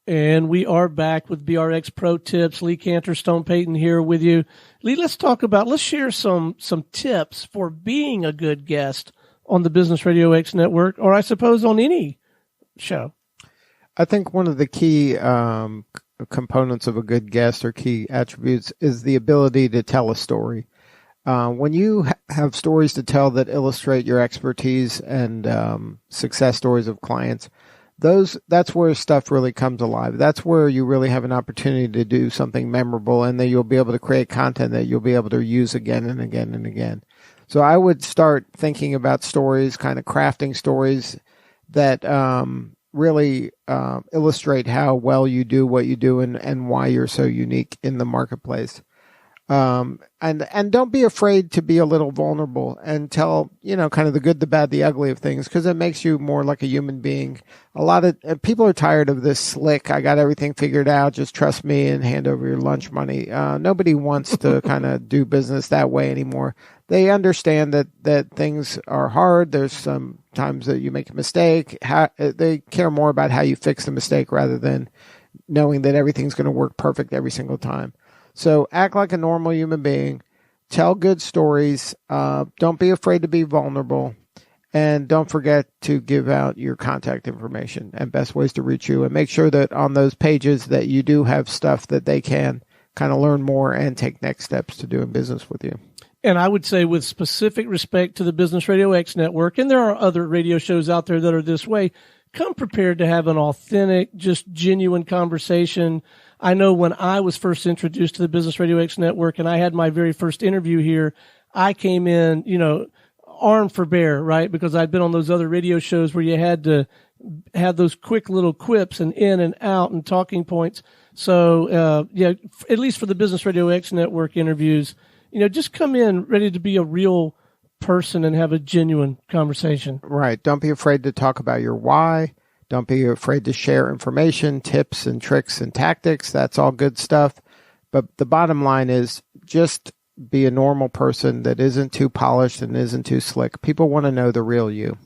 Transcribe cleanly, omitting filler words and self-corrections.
And we are back with BRX Pro Tips. Lee Kantor, Stone Payton here with you. Lee, let's share some tips for being a good guest on the Business Radio X network, or I suppose on any show. I think one of the key components of a good guest or key attributes is the ability to tell a story. When you have stories to tell that illustrate your expertise and success stories of clients, that's where stuff really comes alive. That's where you really have an opportunity to do something memorable, and then you'll be able to create content that you'll be able to use again and again and again. So I would start thinking about stories, kind of crafting stories that really illustrate how well you do what you do and why you're so unique in the marketplace. And don't be afraid to be a little vulnerable and tell, kind of the good, the bad, the ugly of things, because it makes you more like a human being. A lot of people are tired of this slick, I got everything figured out, just trust me and hand over your lunch money. Nobody wants to kind of do business that way anymore. They understand that things are hard. There's some times that you make a mistake. They care more about how you fix the mistake rather than knowing that everything's going to work perfect every single time. So act like a normal human being, tell good stories, don't be afraid to be vulnerable, and don't forget to give out your contact information and best ways to reach you, and make sure that on those pages that you do have stuff that they can kind of learn more and take next steps to doing business with you. And I would say with specific respect to the Business Radio X network, and there are other radio shows out there that are this way, come prepared to have an authentic, just genuine conversation. I know when I was first introduced to the Business Radio X network and I had my very first interview here, I came in, armed for bear, right? Because I'd been on those other radio shows where you had to have those quick little quips and in and out and talking points. So, at least for the Business Radio X network interviews, just come in ready to be a real person and have a genuine conversation. Right. Don't be afraid to talk about your why. Don't be afraid to share information, tips and tricks and tactics. That's all good stuff. But the bottom line is just be a normal person that isn't too polished and isn't too slick. People want to know the real you.